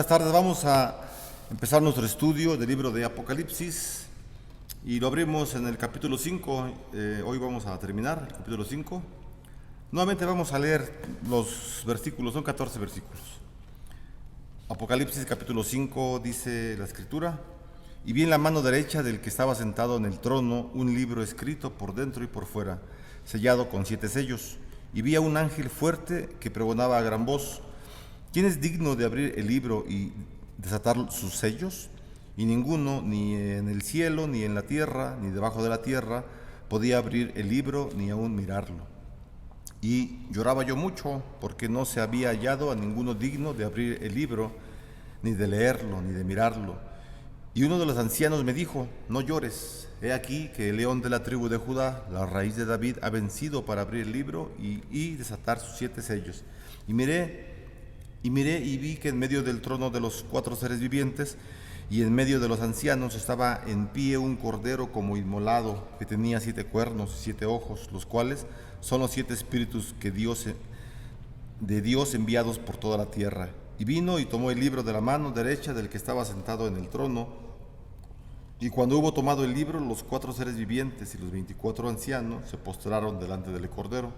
tardes. Vamos a empezar nuestro estudio del libro de Apocalipsis y lo abrimos en el capítulo 5. Hoy vamos a terminar el capítulo 5. Nuevamente vamos a leer los versículos, son 14 versículos. Apocalipsis capítulo 5 dice la escritura: y vi en la mano derecha del que estaba sentado en el trono un libro escrito por dentro y por fuera, sellado con 7 sellos. Y vi a un ángel fuerte que pregonaba a gran voz: ¿quién es digno de abrir el libro y desatar sus sellos? Y ninguno, ni en el cielo, ni en la tierra, ni debajo de la tierra, podía abrir el libro ni aún mirarlo. Y lloraba yo mucho, porque no se había hallado a ninguno digno de abrir el libro, ni de leerlo, ni de mirarlo. Y uno de los ancianos me dijo: no llores, he aquí que el león de la tribu de Judá, la raíz de David, ha vencido para abrir el libro y desatar sus 7 sellos. Y miré y vi que en medio del trono de los 4 seres vivientes y en medio de los ancianos estaba en pie un cordero como inmolado, que tenía 7 cuernos y 7 ojos, los cuales son los 7 espíritus de Dios enviados por toda la tierra. Y vino y tomó el libro de la mano derecha del que estaba sentado en el trono. Y cuando hubo tomado el libro, los 4 seres vivientes y los 24 ancianos se postraron delante del cordero.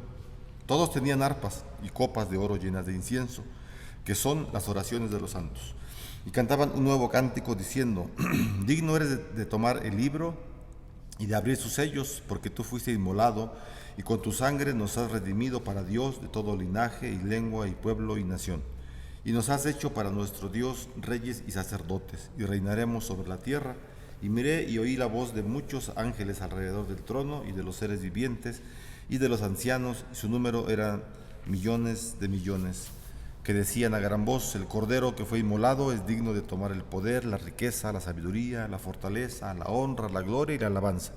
Todos tenían arpas y copas de oro llenas de incienso, que son las oraciones de los santos. Y cantaban un nuevo cántico diciendo: digno eres de tomar el libro y de abrir sus sellos, porque tú fuiste inmolado, y con tu sangre nos has redimido para Dios de todo linaje y lengua y pueblo y nación. Y nos has hecho para nuestro Dios reyes y sacerdotes, y reinaremos sobre la tierra. Y miré y oí la voz de muchos ángeles alrededor del trono, y de los seres vivientes, y de los ancianos, y su número era millones de millones, que decían a gran voz: el cordero que fue inmolado es digno de tomar el poder, la riqueza, la sabiduría, la fortaleza, la honra, la gloria y la alabanza.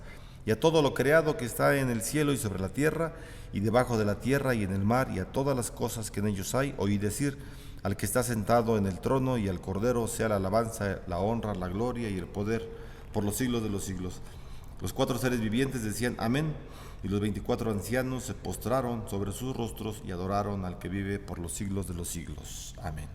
Y a todo lo creado que está en el cielo y sobre la tierra, y debajo de la tierra y en el mar, y a todas las cosas que en ellos hay, oí decir: al que está sentado en el trono y al cordero sea la alabanza, la honra, la gloria y el poder por los siglos de los siglos. Los 4 seres vivientes decían: amén. Y los 24 ancianos se postraron sobre sus rostros y adoraron al que vive por los siglos de los siglos. Amén.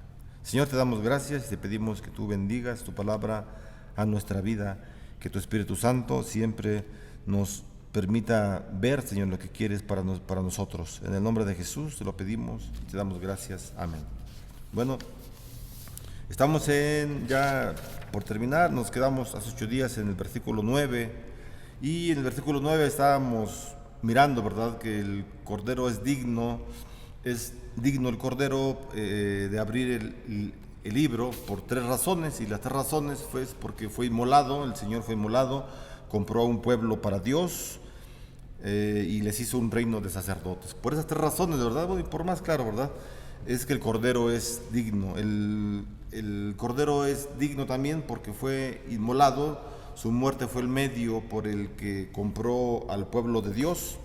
Señor, te damos gracias y te pedimos que tú bendigas tu palabra a nuestra vida, que tu Espíritu Santo siempre nos permita ver, Señor, lo que quieres para nosotros. En el nombre de Jesús te lo pedimos y te damos gracias. Amén. Bueno, estamos ya por terminar, nos quedamos hace 8 días en el versículo 9, y en el versículo 9 estábamos mirando, ¿verdad?, que el Cordero es digno el Cordero de abrir el libro por 3 razones, y las 3 razones fue porque fue inmolado, el Señor fue inmolado, compró a un pueblo para Dios y les hizo un reino de sacerdotes. Por esas 3 razones, ¿verdad? Bueno, y por más claro, ¿verdad?, es que el Cordero es digno. El Cordero es digno también porque fue inmolado. Su muerte fue el medio por el que compró al pueblo de Dios.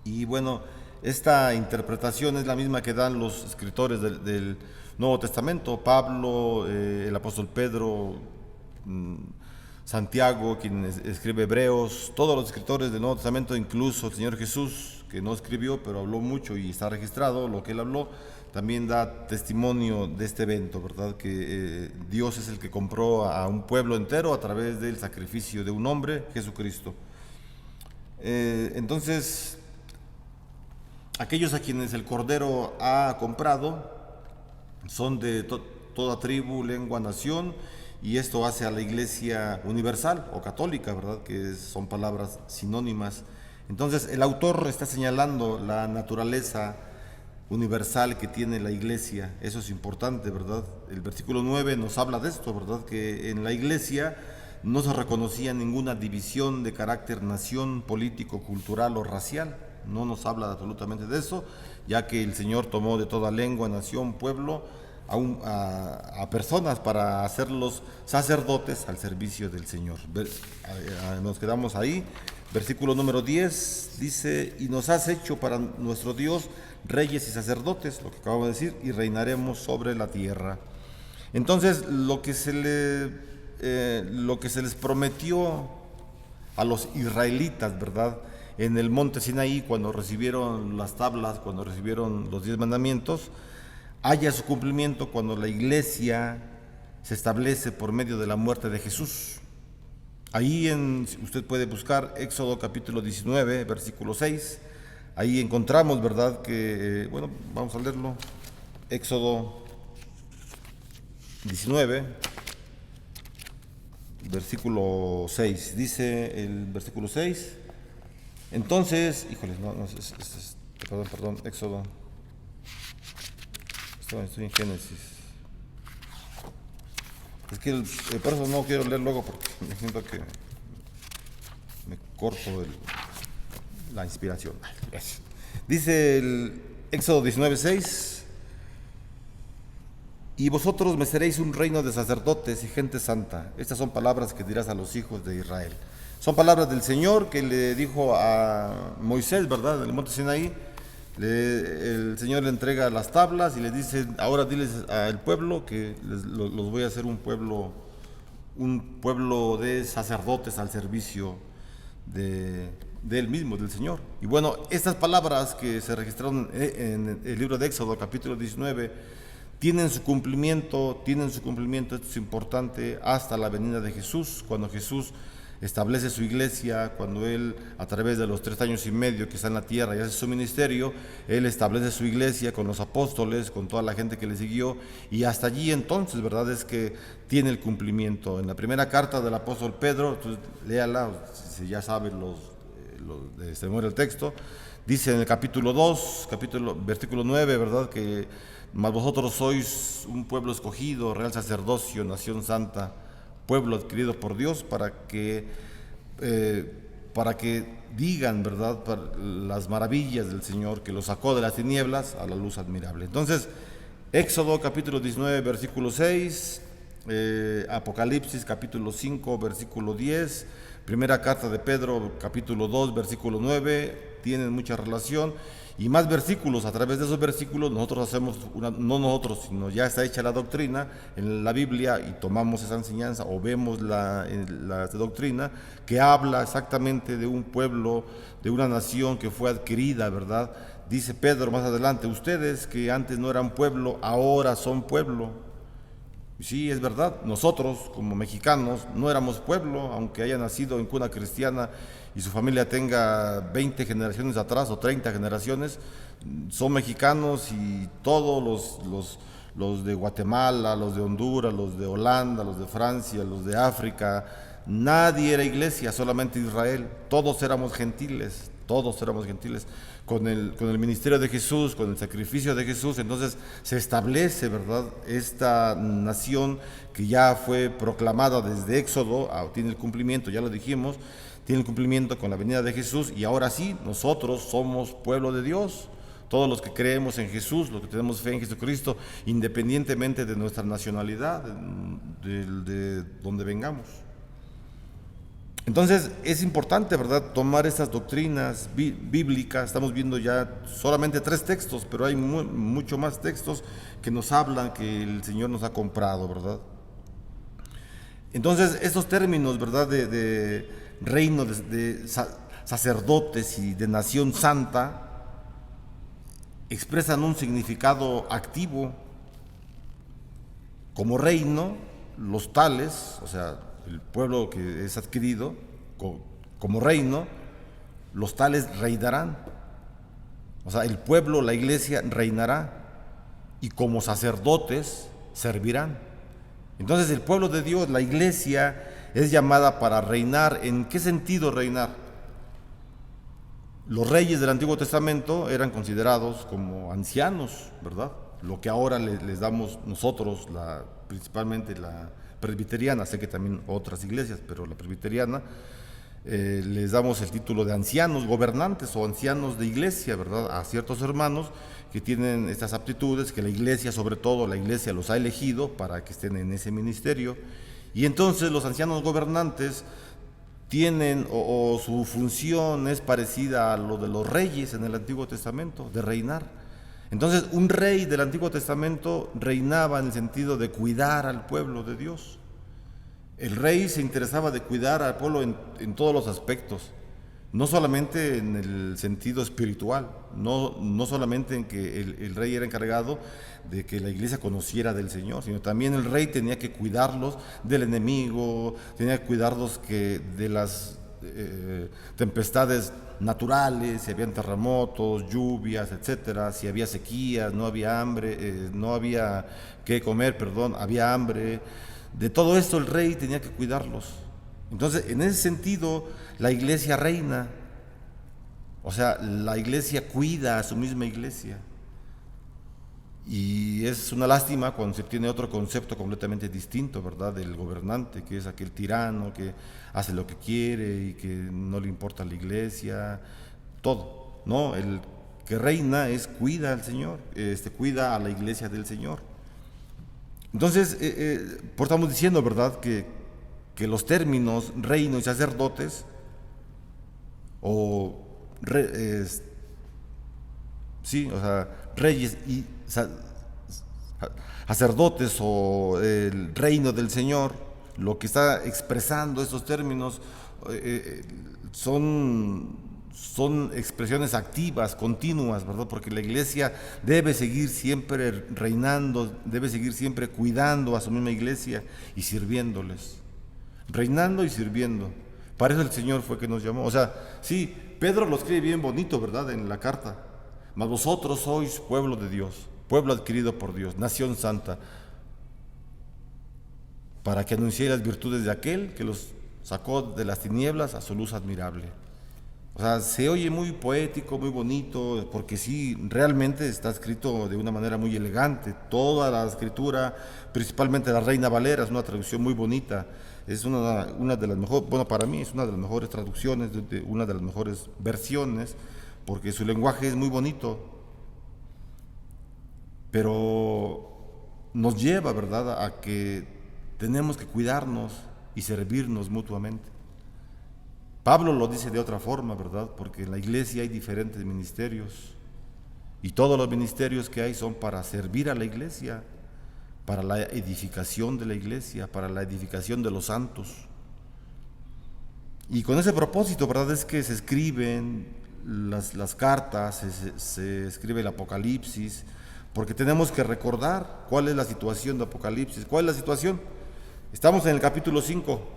Y bueno, esta interpretación es la misma que dan los escritores del Nuevo Testamento: Pablo, el apóstol Pedro, Santiago, quien escribe Hebreos, todos los escritores del Nuevo Testamento, incluso el Señor Jesús, que no escribió, pero habló mucho y está registrado lo que él habló, también da testimonio de este evento, ¿verdad? Que Dios es el que compró a un pueblo entero a través del sacrificio de un hombre, Jesucristo. Entonces, aquellos a quienes el Cordero ha comprado son de toda tribu, lengua, nación, y esto hace a la Iglesia universal o católica, ¿verdad?, que son palabras sinónimas. Entonces, el autor está señalando la naturaleza universal que tiene la Iglesia. Eso es importante, ¿verdad? El versículo 9 nos habla de esto, ¿verdad?, que en la Iglesia no se reconocía ninguna división de carácter nación, político, cultural o racial. No nos habla absolutamente de eso, ya que el Señor tomó de toda lengua, nación, pueblo a personas para hacerlos sacerdotes al servicio del Señor. Nos quedamos ahí. Versículo número 10 dice: y nos has hecho para nuestro Dios reyes y sacerdotes, lo que acabo de decir, y reinaremos sobre la tierra. Entonces, lo que se les prometió a los israelitas, ¿verdad?, en el monte Sinaí, cuando recibieron las tablas, cuando recibieron los 10 mandamientos, haya su cumplimiento cuando la iglesia se establece por medio de la muerte de Jesús. Ahí usted puede buscar Éxodo capítulo 19, versículo 6. Ahí encontramos, ¿verdad? Que, vamos a leerlo. Éxodo 19, versículo 6. Dice el versículo 6. Entonces, perdón, Éxodo. Estoy en Génesis. Es que por eso no quiero leer luego, porque me siento que me corto la inspiración. Dice el Éxodo 19:6: y vosotros me seréis un reino de sacerdotes y gente santa. Estas son palabras que dirás a los hijos de Israel. Son palabras del Señor que le dijo a Moisés, ¿verdad? En el monte Sinaí. El Señor le entrega las tablas y le dice: ahora diles al pueblo que los voy a hacer un pueblo de sacerdotes al servicio de él mismo, del Señor. Y bueno, estas palabras que se registraron en el libro de Éxodo capítulo 19 tienen su cumplimiento, esto es importante, hasta la venida de Jesús, cuando Jesús establece su iglesia, cuando Él, a través de los 3 años y medio que está en la tierra y hace su ministerio, Él establece su iglesia con los apóstoles, con toda la gente que le siguió, y hasta allí entonces, ¿verdad?, es que tiene el cumplimiento. En la primera carta del apóstol Pedro, entonces, léala, si ya sabe se muere el texto, dice en el capítulo 2, versículo 9, ¿verdad?, que mas vosotros sois un pueblo escogido, real sacerdocio, nación santa, pueblo adquirido por Dios, para que digan, ¿verdad?, las maravillas del Señor, que los sacó de las tinieblas a la luz admirable. Entonces, Éxodo capítulo 19, versículo 6, Apocalipsis capítulo 5, versículo 10, primera carta de Pedro capítulo 2, versículo 9, tienen mucha relación. Y más versículos. A través de esos versículos nosotros hacemos, no nosotros, sino ya está hecha la doctrina en la Biblia, y tomamos esa enseñanza o vemos la doctrina que habla exactamente de un pueblo, de una nación que fue adquirida, ¿verdad? Dice Pedro más adelante: ustedes que antes no eran pueblo, ahora son pueblo. Sí, es verdad, nosotros como mexicanos no éramos pueblo, aunque haya nacido en cuna cristiana y su familia tenga 20 generaciones atrás o 30 generaciones, son mexicanos, y todos los de Guatemala, los de Honduras, los de Holanda, los de Francia, los de África, nadie era iglesia, solamente Israel, todos éramos gentiles. Con el ministerio de Jesús, con el sacrificio de Jesús, entonces se establece, ¿verdad?, esta nación que ya fue proclamada desde Éxodo, tiene el cumplimiento, ya lo dijimos, tiene el cumplimiento con la venida de Jesús, y ahora sí, nosotros somos pueblo de Dios, todos los que creemos en Jesús, los que tenemos fe en Jesucristo, independientemente de nuestra nacionalidad, de donde vengamos. Entonces es importante, ¿verdad?, tomar estas doctrinas bíblicas. Estamos viendo ya solamente 3 textos, pero hay mucho más textos que nos hablan que el Señor nos ha comprado, ¿verdad? Entonces estos términos, ¿verdad?, de reino, de sacerdotes y de nación santa, expresan un significado activo. Como reino, los tales, o sea, el pueblo que es adquirido como reino, los tales reinarán. O sea, el pueblo, la iglesia reinará, y como sacerdotes servirán. Entonces el pueblo de Dios, la iglesia, es llamada para reinar. ¿En qué sentido reinar? Los reyes del Antiguo Testamento eran considerados como ancianos, ¿verdad? Lo que ahora les damos nosotros, principalmente la presbiteriana, sé que también otras iglesias, pero la presbiteriana, les damos el título de ancianos, gobernantes o ancianos de iglesia, ¿verdad?, a ciertos hermanos que tienen estas aptitudes, que la iglesia, sobre todo la iglesia, los ha elegido para que estén en ese ministerio. Y entonces los ancianos gobernantes tienen, o su función es parecida a lo de los reyes en el Antiguo Testamento, de reinar. Entonces, un rey del Antiguo Testamento reinaba en el sentido de cuidar al pueblo de Dios. El rey se interesaba de cuidar al pueblo en todos los aspectos. no solamente en el sentido espiritual, no solamente en que el rey era encargado de que la iglesia conociera del Señor, sino también el rey tenía que cuidarlos del enemigo, tenía que cuidarlos de las tempestades naturales, si habían terremotos, lluvias, etcétera, si había sequías, no había hambre, no había qué comer, perdón, había hambre. De todo esto el rey tenía que cuidarlos. Entonces, en ese sentido, la iglesia reina, o sea, la iglesia cuida a su misma iglesia. Y es una lástima cuando se tiene otro concepto completamente distinto, ¿verdad? Del gobernante, que es aquel tirano que hace lo que quiere y que no le importa a la iglesia, todo. No, el que reina cuida al Señor, cuida a la iglesia del Señor. Entonces, por estamos diciendo, ¿verdad? Que los términos reino y sacerdotes, o sí, o sea, reyes y sacerdotes o el reino del Señor, lo que está expresando estos términos son expresiones activas, continuas, ¿verdad? Porque la iglesia debe seguir siempre reinando, debe seguir siempre cuidando a su misma iglesia y sirviéndoles, reinando y sirviendo. Para eso el Señor fue que nos llamó. O sea, sí, Pedro lo escribe bien bonito, ¿verdad? En la carta. Mas vosotros sois pueblo de Dios, pueblo adquirido por Dios, nación santa, para que anunciéis las virtudes de aquel que los sacó de las tinieblas a su luz admirable. O sea, se oye muy poético, muy bonito, porque sí, realmente está escrito de una manera muy elegante. Toda la escritura, principalmente la Reina Valera, es una traducción muy bonita. Es una de las mejores, bueno, para mí es una de las mejores traducciones, una de las mejores versiones, porque su lenguaje es muy bonito. Pero nos lleva, ¿verdad?, a que tenemos que cuidarnos y servirnos mutuamente. Pablo lo dice de otra forma, ¿verdad? Porque en la iglesia hay diferentes ministerios y todos los ministerios que hay son para servir a la iglesia, para la edificación de la iglesia, para la edificación de los santos. Y con ese propósito, ¿verdad?, es que se escriben las cartas, se escribe el Apocalipsis, porque tenemos que recordar cuál es la situación de Apocalipsis. ¿Cuál es la situación? Estamos en el capítulo 5.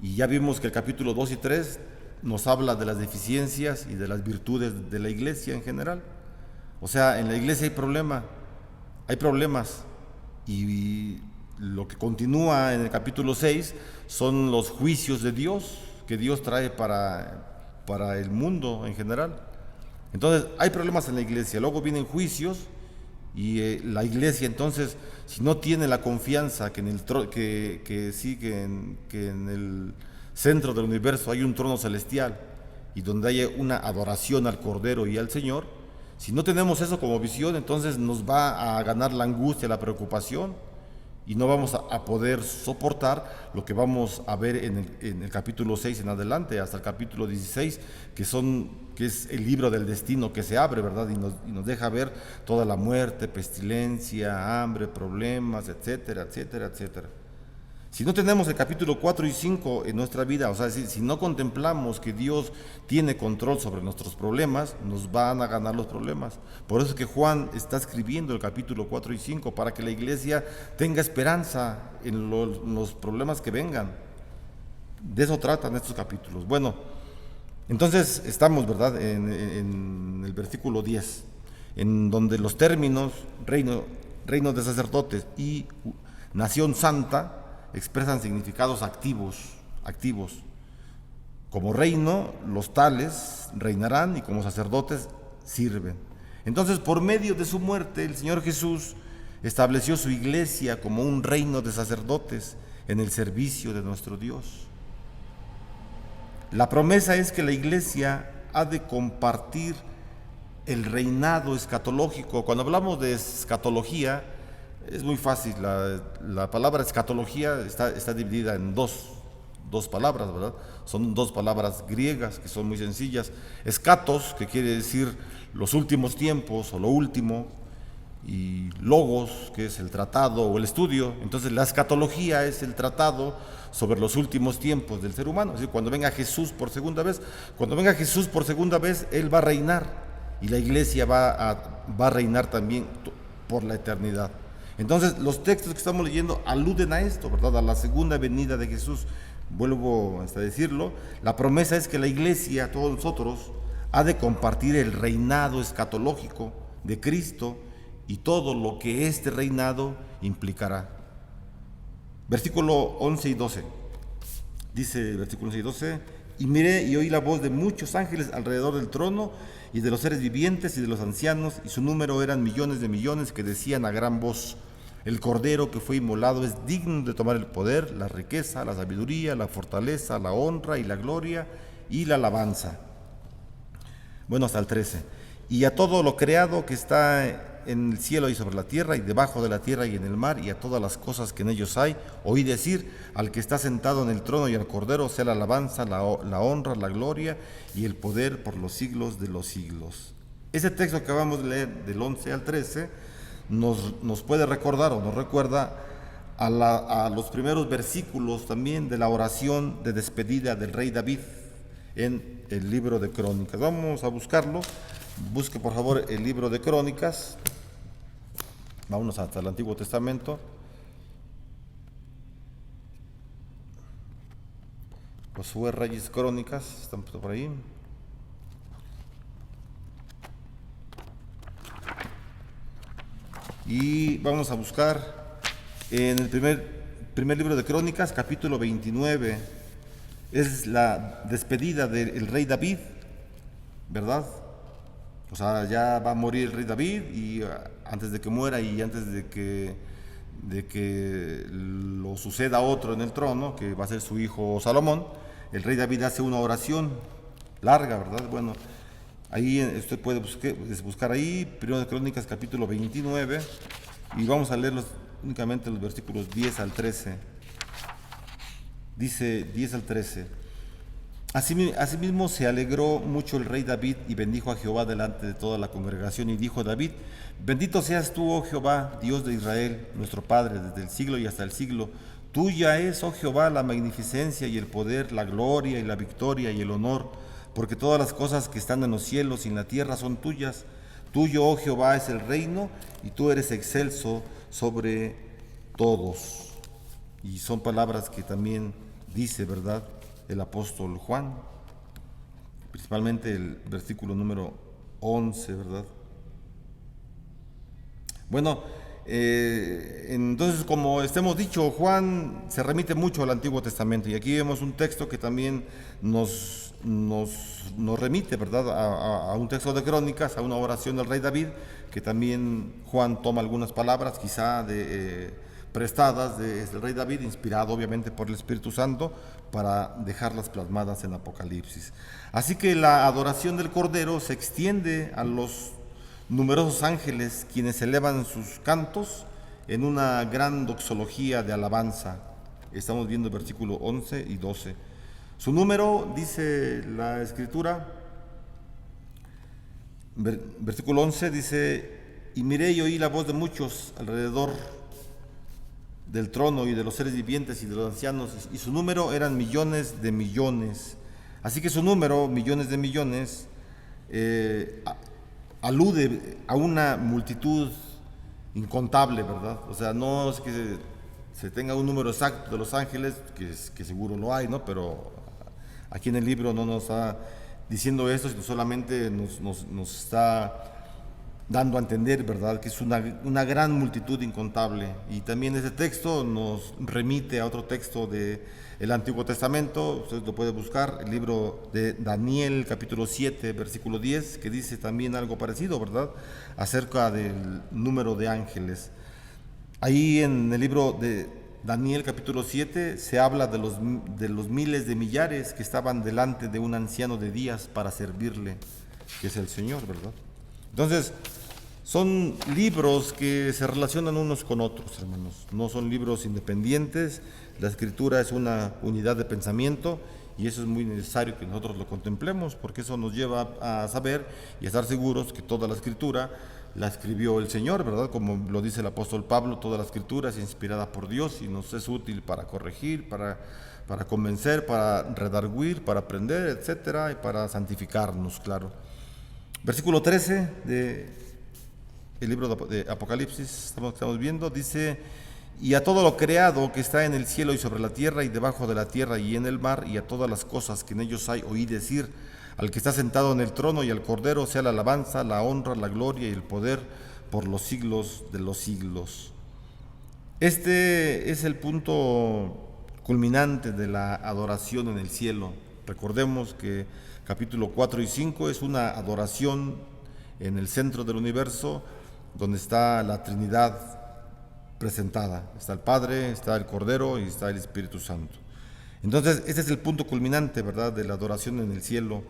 Y ya vimos que el capítulo 2 y 3 nos habla de las deficiencias y de las virtudes de la iglesia en general. O sea, en la iglesia hay problemas. Y lo que continúa en el capítulo 6 son los juicios de Dios, que Dios trae para el mundo en general. Entonces, hay problemas en la iglesia, luego vienen juicios. Y la iglesia, entonces, si no tiene la confianza que en el centro del universo hay un trono celestial y donde haya una adoración al Cordero y al Señor, si no tenemos eso como visión, entonces nos va a ganar la angustia, la preocupación, y no vamos a poder soportar lo que vamos a ver en el capítulo 6 en adelante, hasta el capítulo 16, que es el libro del destino que se abre, ¿verdad? Y nos deja ver toda la muerte, pestilencia, hambre, problemas, etcétera, etcétera, etcétera. Si no tenemos el capítulo 4 y 5 en nuestra vida, o sea, si no contemplamos que Dios tiene control sobre nuestros problemas, nos van a ganar los problemas. Por eso es que Juan está escribiendo el capítulo 4 y 5, para que la iglesia tenga esperanza en los problemas que vengan. De eso tratan estos capítulos. Bueno, entonces estamos, ¿verdad?, en el versículo 10, en donde los términos reino de sacerdotes y nación santa expresan significados activos. Como reino, los tales reinarán, y como sacerdotes sirven. Entonces, por medio de su muerte, el Señor Jesús estableció su iglesia como un reino de sacerdotes en el servicio de nuestro Dios. La promesa es que la iglesia ha de compartir el reinado escatológico. Cuando hablamos de escatología, es muy fácil. La palabra escatología está dividida en dos palabras, ¿verdad? Son dos palabras griegas que son muy sencillas. Escatos, que quiere decir los últimos tiempos o lo último, y logos, que es el tratado o el estudio. Entonces la escatología es el tratado sobre los últimos tiempos del ser humano. Es decir, cuando venga Jesús por segunda vez, Él va a reinar y la iglesia va a reinar también por la eternidad. Entonces los textos que estamos leyendo aluden a esto, ¿verdad? A la segunda venida de Jesús. Vuelvo hasta decirlo, la promesa es que la iglesia, todos nosotros, ha de compartir el reinado escatológico de Cristo y todo lo que este reinado implicará. Versículo 11 y 12. Dice versículo 11 y 12: y miré y oí la voz de muchos ángeles alrededor del trono y de los seres vivientes y de los ancianos, y su número eran millones de millones, que decían a gran voz: el Cordero que fue inmolado es digno de tomar el poder, la riqueza, la sabiduría, la fortaleza, la honra y la gloria y la alabanza. Bueno, hasta el 13. Y a todo lo creado que está en el cielo y sobre la tierra y debajo de la tierra y en el mar, y a todas las cosas que en ellos hay, oí decir: al que está sentado en el trono y al Cordero sea la alabanza, la honra, la gloria y el poder por los siglos de los siglos. Ese texto que acabamos de leer, del 11 al 13, nos puede recordar o nos recuerda a los primeros versículos también de la oración de despedida del rey David en el libro de Crónicas. Vamos a buscarlo. Busque por favor el libro de Crónicas. Vámonos hasta el Antiguo Testamento. Josué, Reyes, Crónicas, están por ahí. Y vamos a buscar en el primer libro de Crónicas, capítulo 29. Es la despedida del rey David, ¿verdad? O sea, ya va a morir el rey David, y antes de que muera y antes de que lo suceda otro en el trono, que va a ser su hijo Salomón, el rey David hace una oración larga, ¿verdad? Bueno, ahí usted puede buscar ahí, primero de Crónicas capítulo 29, y vamos a leer únicamente los versículos 10 al 13. Dice 10 al 13: asimismo se alegró mucho el rey David y bendijo a Jehová delante de toda la congregación, y dijo David: bendito seas tú, oh Jehová, Dios de Israel, nuestro Padre, desde el siglo y hasta el siglo. Tuya es, oh Jehová, la magnificencia y el poder, la gloria y la victoria y el honor, porque todas las cosas que están en los cielos y en la tierra son tuyas. Tuyo, oh Jehová, es el reino, y tú eres excelso sobre todos. Y son palabras que también dice, ¿verdad?, el apóstol Juan, principalmente el versículo número 11, ¿verdad? Bueno, entonces, como hemos dicho, Juan se remite mucho al Antiguo Testamento, y aquí vemos un texto que también nos remite, ¿verdad?, a un texto de Crónicas, a una oración del rey David, que también Juan toma algunas palabras quizá prestadas del rey David, inspirado obviamente por el Espíritu Santo, para dejarlas plasmadas en Apocalipsis. Así que la adoración del Cordero se extiende a los numerosos ángeles, quienes elevan sus cantos en una gran doxología de alabanza. Estamos viendo el versículo 11 y 12. Su número, dice la Escritura, versículo 11 dice: y miré y oí la voz de muchos alrededor del trono y de los seres vivientes y de los ancianos, y su número eran millones de millones. Así que su número, millones de millones, alude a una multitud incontable, ¿verdad? O sea, no es que se tenga un número exacto de los ángeles, que seguro lo hay, ¿no? Pero aquí en el libro no nos está diciendo esto, sino solamente nos está dando a entender, ¿verdad?, que es una gran multitud incontable. Y también ese texto nos remite a otro texto del Antiguo Testamento. Usted lo puede buscar, el libro de Daniel, capítulo 7, versículo 10, que dice también algo parecido, ¿verdad?, acerca del número de ángeles. Ahí en el libro de Daniel, capítulo 7, se habla de los miles de millares que estaban delante de un anciano de días para servirle, que es el Señor, ¿verdad? Entonces, son libros que se relacionan unos con otros, hermanos. No son libros independientes. La Escritura es una unidad de pensamiento, y eso es muy necesario que nosotros lo contemplemos, porque eso nos lleva a saber y a estar seguros que toda la Escritura la escribió el Señor, ¿verdad? Como lo dice el apóstol Pablo, toda la escritura es inspirada por Dios y nos es útil para corregir, para convencer, para redarguir, para aprender, etcétera, y para santificarnos, claro. Versículo 13 del libro de Apocalipsis, estamos viendo, dice: y a todo lo creado que está en el cielo y sobre la tierra y debajo de la tierra y en el mar, y a todas las cosas que en ellos hay, oí decir: al que está sentado en el trono y al Cordero sea la alabanza, la honra, la gloria y el poder por los siglos de los siglos. Este es el punto culminante de la adoración en el cielo. Recordemos que capítulo 4 y 5 es una adoración en el centro del universo, donde está la Trinidad presentada. Está el Padre, está el Cordero y está el Espíritu Santo. Entonces, este es el punto culminante, ¿verdad?, de la adoración en el cielo,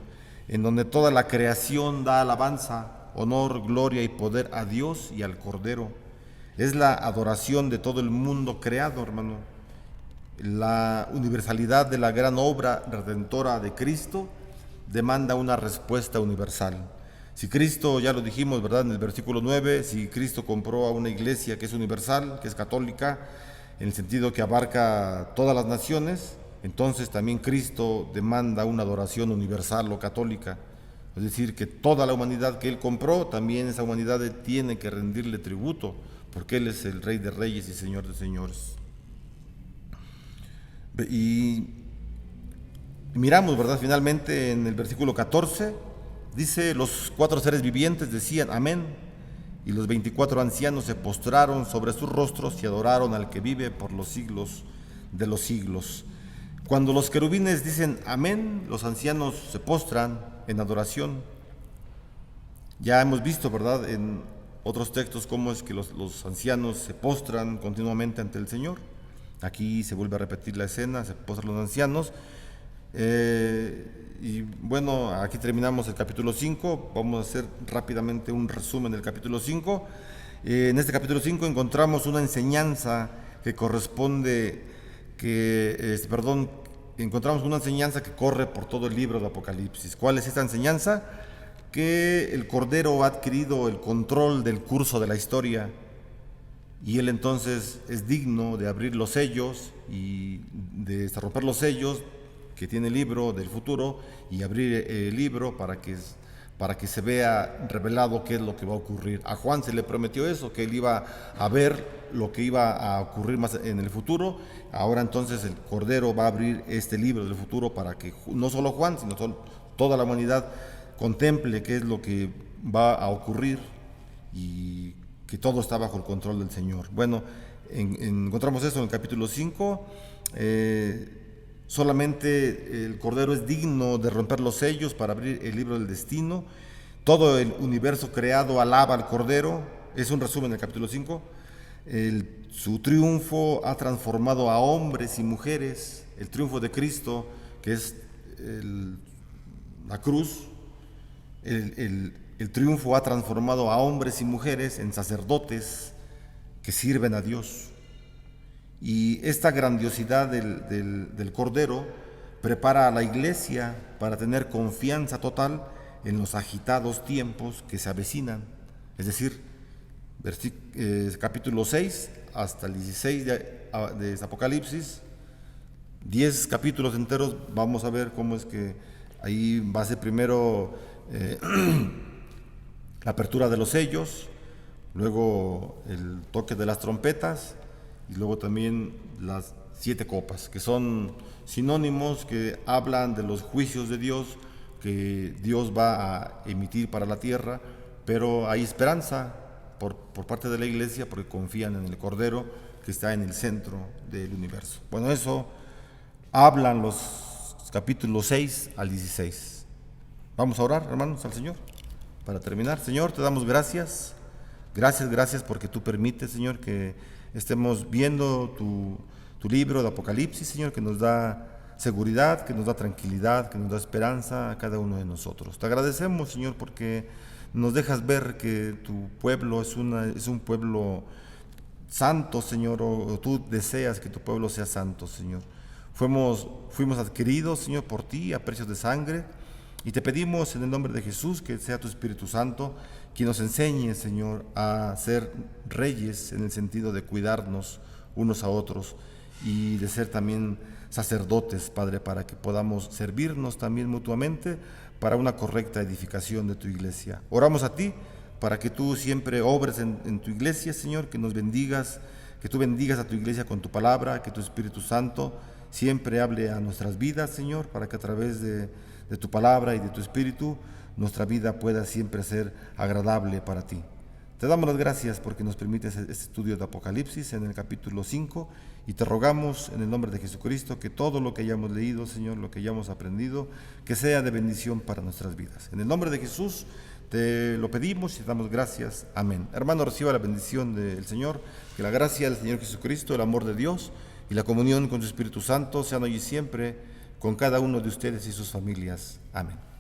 en donde toda la creación da alabanza, honor, gloria y poder a Dios y al Cordero. Es la adoración de todo el mundo creado, hermano. La universalidad de la gran obra redentora de Cristo demanda una respuesta universal. Si Cristo, ya lo dijimos, ¿verdad?, en el versículo 9, si Cristo compró a una iglesia que es universal, que es católica, en el sentido que abarca todas las naciones, entonces también Cristo demanda una adoración universal o católica. Es decir, que toda la humanidad que Él compró, también esa humanidad tiene que rendirle tributo, porque Él es el Rey de Reyes y Señor de Señores. Y miramos, ¿verdad?, finalmente en el versículo 14, dice: los 4 seres vivientes decían amén, y los 24 ancianos se postraron sobre sus rostros y adoraron al que vive por los siglos de los siglos. Cuando los querubines dicen amén, los ancianos se postran en adoración. Ya hemos visto, ¿verdad?, en otros textos cómo es que los ancianos se postran continuamente ante el Señor. Aquí se vuelve a repetir la escena, se postran los ancianos. Y bueno, aquí terminamos el capítulo 5. Vamos a hacer rápidamente un resumen del capítulo 5. En este capítulo 5 encontramos una enseñanza que encontramos una enseñanza que corre por todo el libro de Apocalipsis. ¿Cuál es esta enseñanza? Que el Cordero ha adquirido el control del curso de la historia, y Él entonces es digno de abrir los sellos y de romper los sellos que tiene el libro del futuro y abrir el libro para que se vea revelado qué es lo que va a ocurrir. A Juan se le prometió eso, que él iba a ver lo que iba a ocurrir más en el futuro. Ahora entonces el Cordero va a abrir este libro del futuro para que no solo Juan, sino toda la humanidad contemple qué es lo que va a ocurrir y que todo está bajo el control del Señor. Bueno, encontramos eso en el capítulo 5. Solamente el Cordero es digno de romper los sellos para abrir el libro del destino. Todo el universo creado alaba al Cordero. Es un resumen del capítulo 5. Su triunfo ha transformado a hombres y mujeres. El triunfo de Cristo, que es la cruz. El triunfo ha transformado a hombres y mujeres en sacerdotes que sirven a Dios. Y esta grandiosidad del Cordero prepara a la iglesia para tener confianza total en los agitados tiempos que se avecinan. Es decir, capítulo 6 hasta el 16 de Apocalipsis, 10 capítulos enteros. Vamos a ver cómo es que ahí va a ser primero la apertura de los sellos, luego el toque de las trompetas, y luego también las 7 copas, que son sinónimos que hablan de los juicios de Dios que Dios va a emitir para la tierra, pero hay esperanza por parte de la iglesia porque confían en el Cordero que está en el centro del universo. Bueno, eso hablan los capítulos 6 al 16. Vamos a orar, hermanos, al Señor para terminar. Señor, te damos gracias. Gracias porque tú permites, Señor, que estemos viendo tu libro de Apocalipsis, Señor, que nos da seguridad, que nos da tranquilidad, que nos da esperanza a cada uno de nosotros. Te agradecemos, Señor, porque nos dejas ver que tu pueblo es un pueblo santo, Señor, o tú deseas que tu pueblo sea santo, Señor. Fuimos adquiridos, Señor, por ti a precios de sangre, y te pedimos en el nombre de Jesús que sea tu Espíritu Santo quien nos enseñe, Señor, a ser reyes en el sentido de cuidarnos unos a otros y de ser también sacerdotes, Padre, para que podamos servirnos también mutuamente para una correcta edificación de tu iglesia. Oramos a ti para que tú siempre obres en tu iglesia, Señor, que nos bendigas, que tú bendigas a tu iglesia con tu palabra, que tu Espíritu Santo siempre hable a nuestras vidas, Señor, para que a través de tu palabra y de tu Espíritu nuestra vida pueda siempre ser agradable para ti. Te damos las gracias porque nos permites este estudio de Apocalipsis en el capítulo 5 y te rogamos en el nombre de Jesucristo que todo lo que hayamos leído, Señor, lo que hayamos aprendido, que sea de bendición para nuestras vidas. En el nombre de Jesús te lo pedimos y te damos gracias. Amén. Hermano, reciba la bendición del Señor, que la gracia del Señor Jesucristo, el amor de Dios y la comunión con su Espíritu Santo sean hoy y siempre con cada uno de ustedes y sus familias. Amén.